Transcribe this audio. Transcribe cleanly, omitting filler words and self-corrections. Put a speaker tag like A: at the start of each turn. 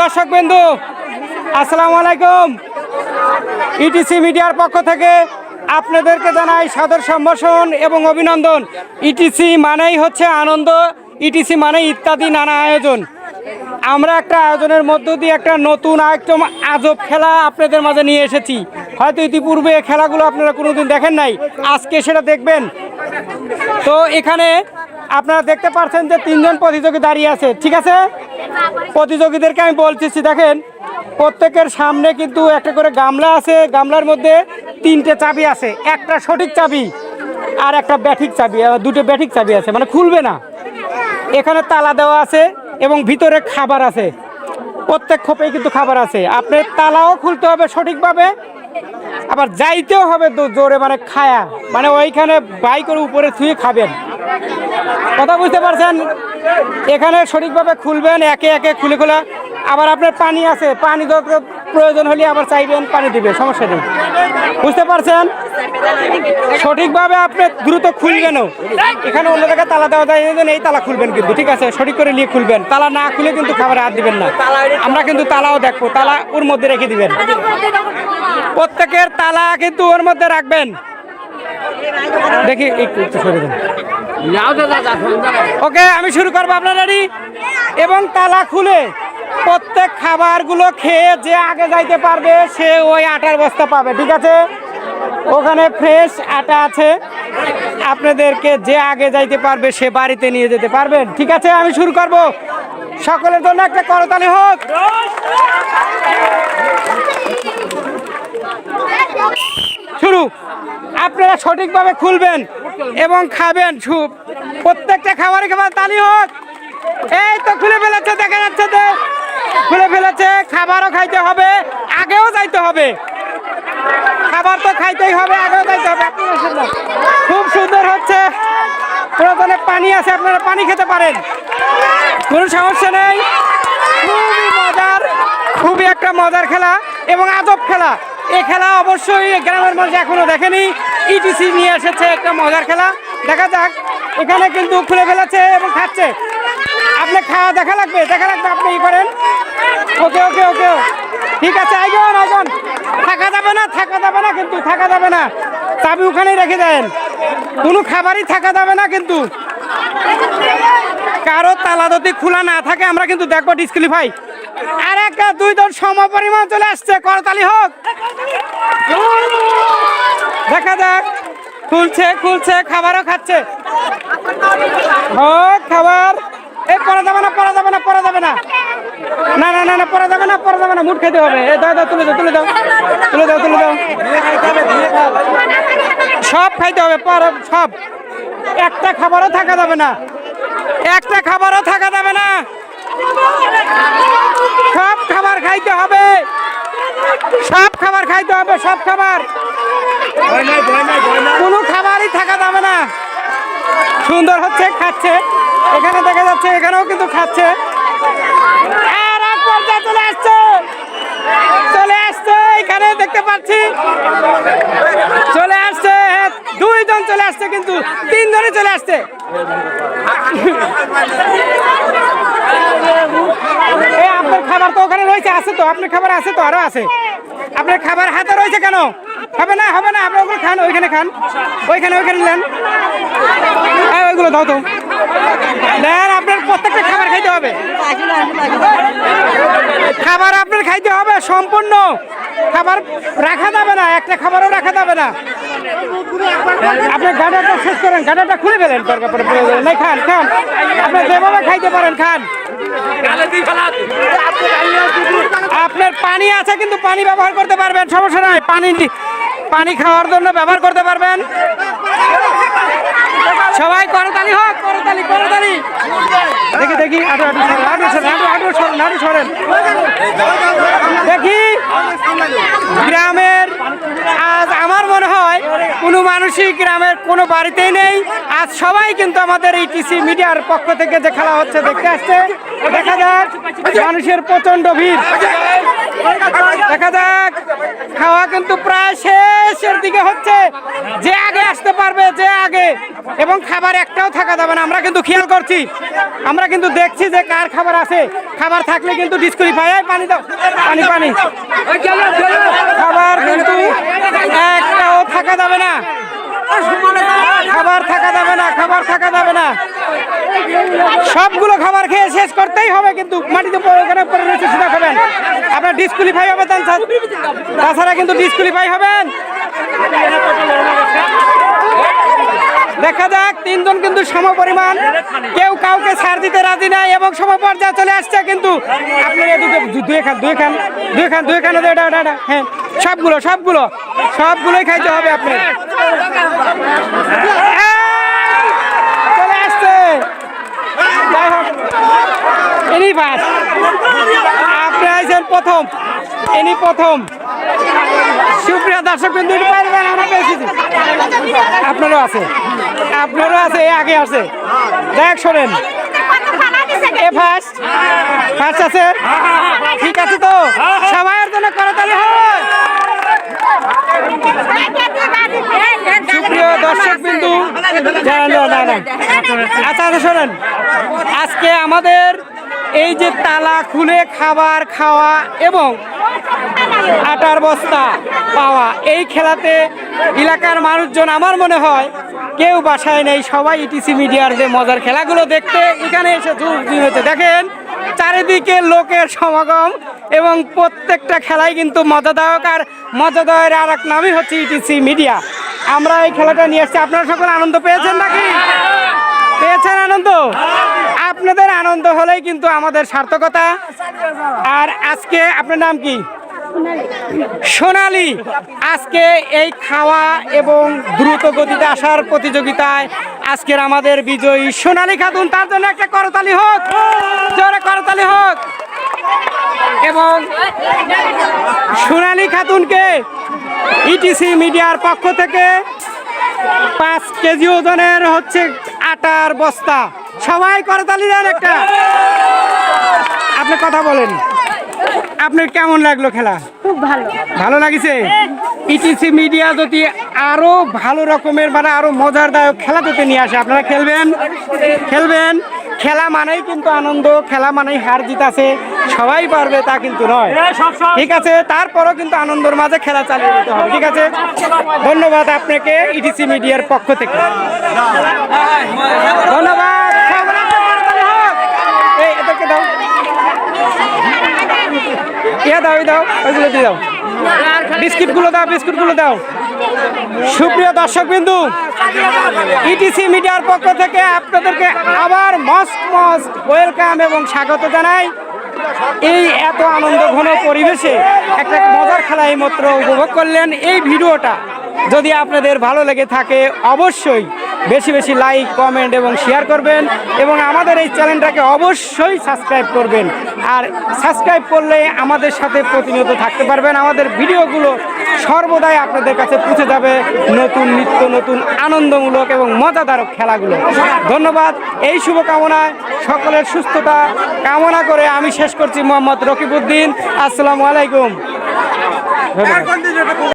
A: দর্শকবৃন্দু, আসসালামু আলাইকুম। ইটিসি মিডিয়ার পক্ষ থেকে আপনাদেরকে জানাই সাদর সম্ভাষণ এবং অভিনন্দন। ইটিসি মানেই হচ্ছে আনন্দ, ইটিসি মানেই ইত্যাদি নানা আয়োজন। আমরা একটা আয়োজনের মধ্য দিয়ে একটা নতুন একদম আজব খেলা আপনাদের মাঝে নিয়ে এসেছি। হয়তো ইতিপূর্বে খেলাগুলো আপনারা কোনোদিন দেখেন নাই, আজকে সেটা দেখবেন। তো এখানে আপনারা দেখতে পাচ্ছেন যে 3 জন প্রতিযোগী দাঁড়িয়ে আছে, ঠিক আছে? প্রতিযোগীদেরকে আমি বলতেছি, দেখেন প্রত্যেকের সামনে কিন্তু একটা করে গামলা আছে, গামলার মধ্যে 3টে চাবি আছে, একটা সঠিক চাবি আর একটা ব্যাঠিক চাবি, 2টো ব্যাঠিক চাবি আছে, মানে খুলবে না। এখানে তালা দেওয়া আছে এবং ভিতরে খাবার আছে, প্রত্যেক খোপেই কিন্তু খাবার আছে। আপনার তালাও খুলতে হবে সঠিকভাবে, আবার যাইতেও হবে জোরে, মানে খায়া, মানে ওইখানে বাইকের উপরে ছুঁয়ে খাবেন। কথা বুঝতে পারছেন? এখানে সঠিকভাবে খুলবেন, একে একে খুলে খোলা। আবার আপনার পানি আছে, পানি প্রয়োজন হলে আবার চাইবেন, পানি দিবে, সমস্যা নেই। বুঝতে পারছেন? সঠিকভাবে আপনি দ্রুত খুলবেনও। এখানে অন্য জায়গায় তালা দেওয়া যায়, এই তালা খুলবেন কিন্তু, ঠিক আছে? সঠিক করে নিয়ে খুলবেন, তালা না খুলে কিন্তু খাবারে হাত দিবেন না। আমরা কিন্তু তালাও দেখবো, তালা ওর মধ্যে রেখে দিবেন। প্রত্যেকের তালা কিন্তু ওর মধ্যে রাখবেন। দেখি একটু সরে দেন। ওকে, আমি শুরু করবো, আপনার রেডি? এবং তালা খুলে প্রত্যেক খাবারগুলো খেয়ে যে আগে যাইতে পারবে সে ওই আটার বস্তা পাবে, ঠিক আছে? ওখানে ফ্রেশ আটা আছে, আপনাদেরকে যে আগে যাইতে পারবে সে বাড়িতে নিয়ে যেতে পারবেন, ঠিক আছে? আমি শুরু করব, সকলের জন্য একটা করতালি হোক। শুরু। আপনারা সঠিকভাবে খুলবেন এবং খাবেন, প্রত্যেকটা খাবারে খাবার তালি হোক। এই তো খুলে ফেলেছে, দেখা যাচ্ছে যে খুলে ফেলেছে। খাবারও খাইতে হবে, আগেও যাইতে হবে। খাবার তো খাইতেই হবে, আগেও যাইতে হবে। খুব সুন্দর হচ্ছে, প্রয়োজনে পানি আছে, আপনারা পানি খেতে পারেন, কোনো সমস্যা নেই। খুবই মজার, খুবই একটা মজার খেলা এবং আজব খেলা। এই খেলা অবশ্যই গ্রামের মানুষ এখনো দেখেনি। ইটিসি নিয়ে এসেছে একটা মজার খেলা, দেখা যাক। এখানে কিন্তু খুলে ফেলেছে এবং খাচ্ছে। আপনি খাওয়া দেখা লাগবে, আপনি ই করেন। ওকে ওকে ওকে, ঠিক আছে, আইগন আইগন। থাকা যাবে না কিন্তু, থাকা যাবে না। চাবি ওখানেই রেখে দেন, কোনো খাবারই থাকা যাবে না কিন্তু। কারো তালা যদি খোলা না থাকে আমরা কিন্তু দেখবো ডিসক্লিফাই। আর একটা 2 জন সমপরিমাণ চলে আসছে, করতালি হোক। দেখা যাক, খুলছে, খাবারও খাচ্ছে। হোক খাবার। এই পড়া যাবে না, না পড়া যাবে না, মুঠ খেতে হবে। দাও, তুলে দাও। সব খাইতে হবে, সব। একটা খাবারও থাকা যাবে না, সব খাবার খাইতে হবে, সব খাবার। কোনো খাবারই থাকা যাবে না। সুন্দর হচ্ছে, খাচ্ছে। এখানে দেখা যাচ্ছে, এখানেও কিন্তু খাচ্ছে। আর এক পর্যায়ে চলে আসছে, এখানে দেখতে পাচ্ছি চলে আসছে। 2 জন চলে আসছে, কিন্তু 3 জনই চলে আসছে। আপনার খাবার তো ওখানে রয়েছে, আছে তো, আপনার খাবার আছে তো, আরো আছে। আপনার খাবার হাতে রয়েছে কেন? হবে না, আপনি ওগুলো খান, ওইখানে খান, ওইখানে নেন। ওইগুলো দাও তো, নেন। আপনার প্রত্যেকটা খাবার খাইতে হবে, আপনার খাইতে হবে সম্পূর্ণ। খাবার রাখা যাবে না, একটা খাবারও রাখা যাবে না। আপনার গাডাটা শেষ করেন, গাডাটা খুলে ফেলেন, দরকার পড়ে নাই। খান, আপনি যেভাবে খাইতে পারেন খান। আপনার পানি আছে কিন্তু পানি ব্যবহার করতে পারবেন, সমস্যা নাই। পানি খাওয়ার জন্য ব্যবহার করতে পারবেন। সবাই করতালি হোক, করতালি। দেখি আটু সরেন। দেখি গ্রামের আজ আমার মনে হয় কোনো মানুষই গ্রামের কোনো বাড়িতেই নেই। আজ সবাই কিন্তু আমাদের এই টিসি মিডিয়ার পক্ষ থেকে যে খেলা হচ্ছে দেখতে আসছে। দেখা যাক, মানুষের প্রচন্ড ভিড়। দেখা যাক, খাওয়া কিন্তু প্রায় শেষের দিকে হচ্ছে। যে আগে আসতে পারবে, এবং খাবার একটাও থাকা যাবে না। আমরা কিন্তু খেয়াল করছি, কিন্তু দেখছি যে কার খাবার আছে, খাবার থাকলে কিন্তু ডিসকোয়ালিফাই। পানি দাও, পানি পানি। খাবার কিন্তু একটাও থাকা যাবে না, খাবার থাকা যাবে না, খাবার থাকা যাবে না। সবগুলো খাবার খেয়ে শেষ করতেই হবে, কিন্তু মাটিতে ওখানে পড়ে রয়েছে সেটা খাবেন, আপনার ডিসকোয়ালিফাই হবে। তাছাড়া কিন্তু ডিসকোয়ালিফাই হবেন। দেখা যাক, তিনজন কিন্তু সমপরিমাণ, কেউ কাউকে ছাড় দিতে রাজি নাই এবং সমপর্যায়ে চলে আসছে। কিন্তু আপনি দুই খান হ্যাঁ, সবগুলোই খাইতে হবে আপনি। চলে আসছে, যাই হোক ইনি ফার্স্ট, আপনি আইছেন প্রথম, ইনি প্রথম। সুপ্রিয় দর্শক বিন্দু পারবেন, আমরা পেয়েছি, আপনারও আছে, আপনারও আছে, এ আগে আছে। দেখ শোনেন, এ ফার্স্ট, ফার্স্ট আছে, ঠিক আছে তো, সবাইয়ের জন্য করতালি হয়। সুপ্রিয় দর্শক বিন্দু, আচ্ছা আচ্ছা শোনেন, আজকে আমাদের এই যে তালা খুলে খাবার খাওয়া এবং আটার বস্তা পাওয়া, এই খেলাতে এলাকার মানুষজন আমার মনে হয় কেউ বাসায় নেই, সবাই ইটিসি মিডিয়ার যে মজার খেলাগুলো দেখতে এখানে এসে হয়েছে। দেখেন চারিদিকে লোকের সমাগম এবং প্রত্যেকটা খেলাই কিন্তু মজাদায়ক, আর মজাদায়ের আর এক নামই হচ্ছে ইটিসি মিডিয়া। আমরা এই খেলাটা নিয়ে এসেছি, আপনারা সকলে আনন্দ পেয়েছেন নাকি? পেয়েছেন আনন্দ? আপনাদের আনন্দ হলেই কিন্তু আমাদের সার্থকতা। আর আজকে আপনার নাম কি? সোনালী। আজকে এই খাওয়া এবং দ্রুত গতিতে আসার প্রতিযোগিতায় আজকের আমাদের বিজয়ী সোনালী খাতুন, তার জন্য একটা করতালি হোক, জোরে করতালি হোক। এবং সোনালী খাতুনকে ইটিসি মিডিয়ার পক্ষ থেকে 5 কেজি ওজনের হচ্ছে আটার বস্তা। সবাই করতালি দেন একটা। আপনি কথা বলেন, আপনার কেমন লাগলো খেলা?
B: খুব ভালো,
A: ভালো লাগিছে। ইটিসি মিডিয়া যদি আরো ভালো রকমের মানে আরো মজারদায়ক খেলা যদি নিয়ে আসে, আপনারা খেলবেন? খেলবেন। খেলা মানেই কিন্তু আনন্দ, খেলা মানেই হার জিত আছে, সবাই পারবে তা কিন্তু নয়, ঠিক আছে? তারপরও কিন্তু আনন্দের মাঝে খেলা চালিয়ে যেতে হবে, ঠিক আছে? ধন্যবাদ আপনাকে ইটিসি মিডিয়ার পক্ষ থেকে, ধন্যবাদ। এই এদেরকে দাও, দাও দাও, ওইগুলো দিয়ে দাও, বিস্কিটগুলো দাও, বিস্কুটগুলো দাও। সুপ্রিয় দর্শক বিন্দু, ইটিসি মিডিয়ার পক্ষ থেকে আপনাদেরকে আবার মস্ত ওয়েলকাম এবং স্বাগত জানাই। এই এত আনন্দ ঘন পরিবেশে একটা মজার খেলা এই মাত্র উপভোগ করলেন। এই ভিডিওটা যদি আপনাদের ভালো লেগে থাকে অবশ্যই বেশি বেশি লাইক, কমেন্ট এবং শেয়ার করবেন এবং আমাদের এই চ্যানেলটাকে অবশ্যই সাবস্ক্রাইব করবেন। আর সাবস্ক্রাইব করলে আমাদের সাথে প্রতিনিয়ত থাকতে পারবেন, আমাদের ভিডিওগুলো সর্বদাই আপনাদের কাছে পৌঁছে যাবে, নতুন নিত্য নতুন আনন্দমূলক এবং মজাদারক খেলাগুলো। ধন্যবাদ। এই শুভকামনায় সকলের সুস্থতা কামনা করে আমি শেষ করছি। মোহাম্মদ রকিবউদ্দিন। আসসালামু আলাইকুম।